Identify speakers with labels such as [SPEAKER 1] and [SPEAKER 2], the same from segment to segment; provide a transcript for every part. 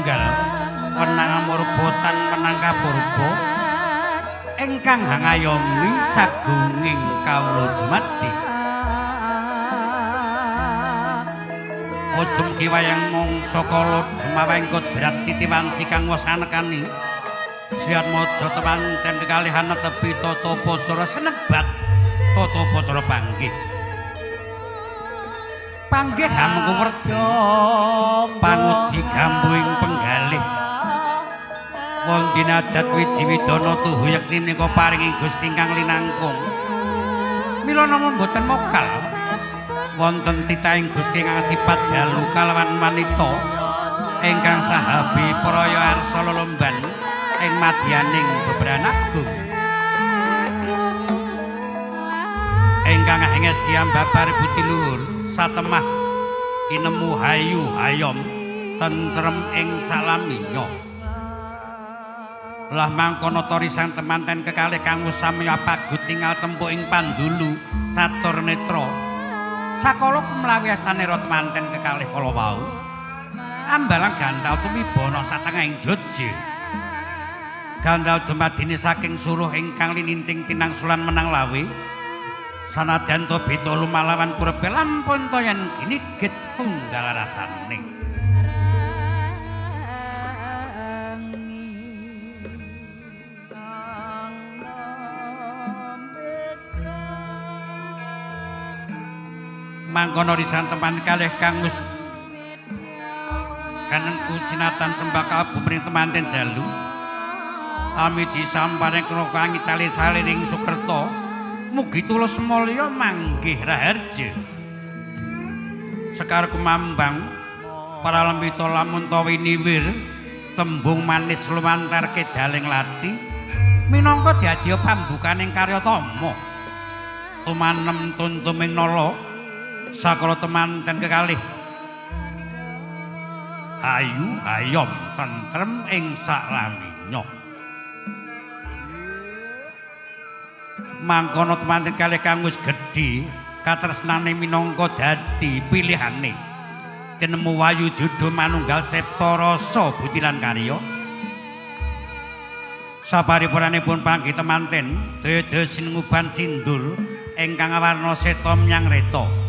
[SPEAKER 1] Manunggal wenang amurbotan menangka purba ingkang hangayomi sagunging kawula dumadi Usdum kiwayang mangsa kala dumawing kodrat titiwanti kang wis anekani siat mojo temanten kekalihan netepi tata pacara senebat tata pacara panggih panggih hamengku werda pangudi gambuing penggalih wonten adat widi-widana tuhu yekti menika paringing Gusti ingkang linangkung mila namung boten mokal wonten titahing Gusti ingkang sifat jalu kalawan wanita ingkang sahabi praya arsa lelomban ing madyaning beberan agung ingkang henges diambabar buti luhur satemah kinemu hayu hayom tentrem ing salaminya lah mangkono torisan temanten kekalih kang usami apagut tinggal tempuh ing pandulu satur netra sakala kumlawi astanira temanten kekalih kala wau ambalang gantal tumibana satengahing joje gantal dumadine saking suruh ingkang lininting kinangsulan menang lawe sanadyan to beta lumalawan kurepe lampun to yen ginigit tunggal rasane mangkono risan teman kalih kang wis kanengku sinatan sembaka bumring temanten jalu amiji samparing krokangi cali saliring Sukerta mugi tulus mulya manggih raharja sekar kumambang para lembita lamun to winiwir tembung manis lumantar kedaling lati minangka dadi pambukaning karya tama tumanem tuntuming nala sakala temanten kekalih ayu ayom tentrem ing saklaminya mangkono temanten kalih kang wis gedhe katresnane minangka dadi pilihane kenemu wayu judha manunggal cipta rasa budi lan karya saparipurnanipun panggih temanten daya sinenguban sindur ingkang awarna seta menyang reta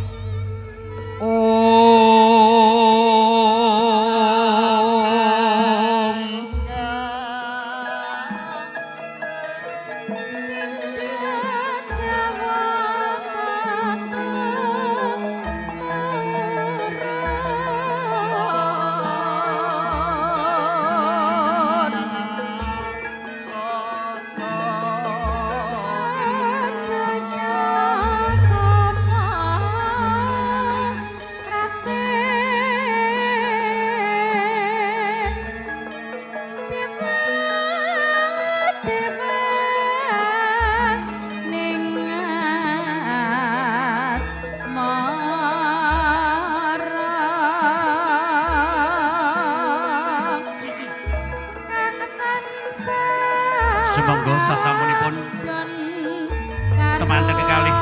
[SPEAKER 1] Sumangga sasampunipun temanten kekalih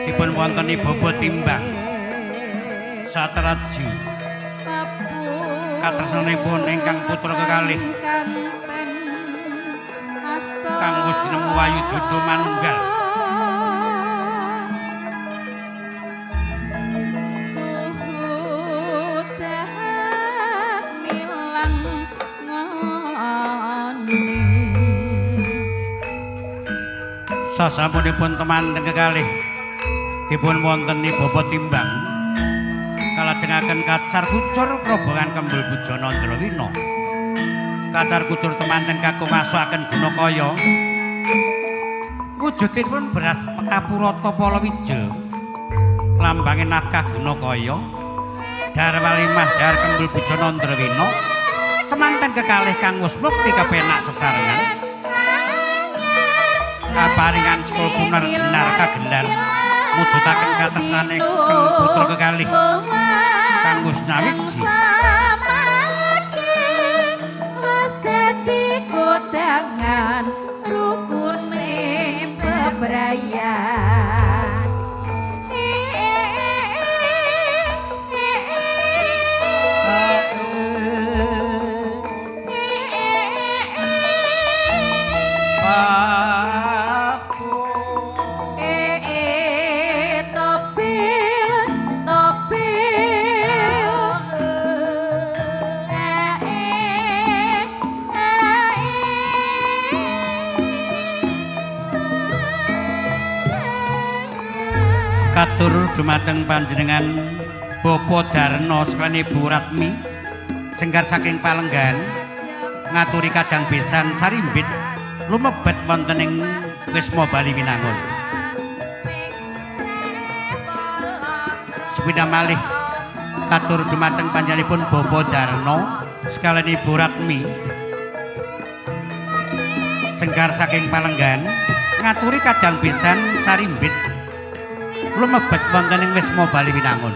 [SPEAKER 1] dipun wonteni bobot timbang satraji katresnanipun ingkang putra kekalih kang wis dinemu wayu judha manunggal sasampunipun temanten kekalih dipun wonteni bobot timbang kalajengaken kacar kucur rombongan kembul bujana Ndrawina kacar kucur temanten kakung ngasuhaken Gunakaya wujudipun beras Kapurata Palawija lambanging nafkah Gunakaya darwalimah dar kembul bujana Ndrawina temanten kekalih kang wis mukti kepenak sesarengan kaparingan sekul puner jenar kagelar mujudaken katresnane kang putra kekalih kang wis nyawiji wis dadi kodangan rukune bebrayan Katur dumateng panjenengan Bapa Darna saking Ibu Ratmi senggar saking Palenggan ngaturi kadang besan sarimbit lumebet wonten ing Wisma Bali Winangun. Sepindah malih katur dumateng panjenenganipun Bapa Darna sekalian Ibu Ratmi senggar saking Palenggan ngaturi kadang besan sarimbit lumebet wonten ing Wisma Bali Winangun.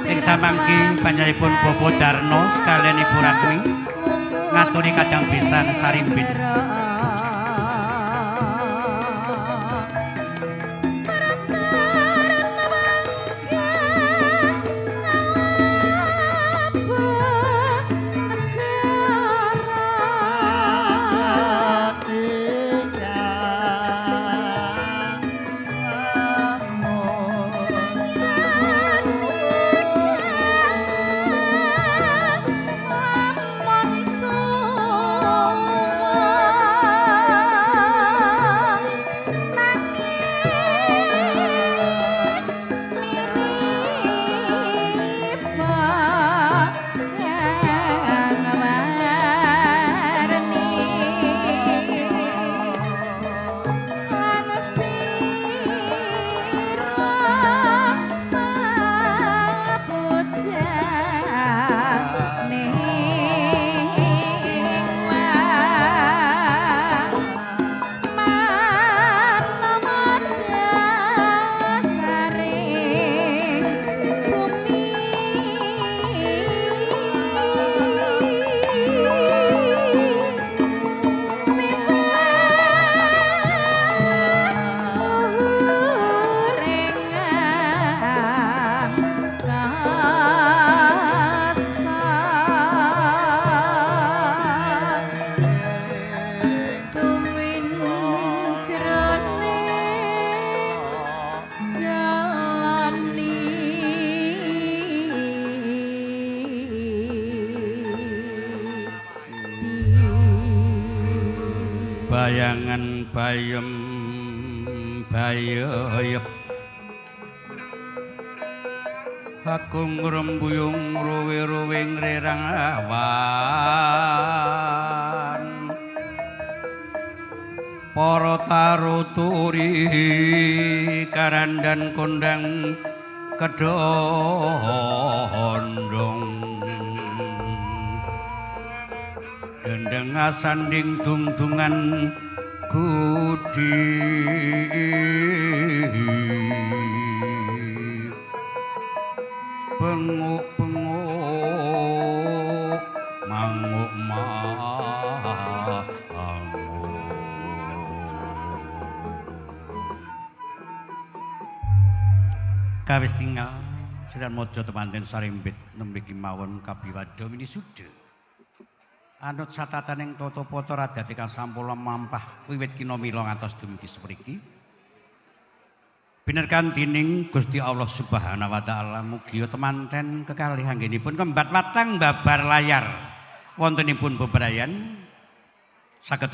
[SPEAKER 2] Jaring
[SPEAKER 1] Samanggi panjenenganipun Bapa Darna sekalian Ibu Ratmi ngaturi kadang besan sarimbit. Bayangan bayem bayeyep aku ngrembuyung ruwe-ruwe ngrerang awan para taruturi karandan kondang kedondong dendeng asanding dung-dungan kudi benguk-benguk manguk-manguk kawis tinggal Siran mojo temanten sarimbit nembe kemawon kabiwadha mini suda Anut satataning tata paca radati kang sampun mampah wiwit kina mila ngantos dumugi sapriki. Binerkan dening Gusti Allah Subhanahu wa taala mugi temanten kekalih anggenipun kembat watang babar layar wontenipun bebrayan saged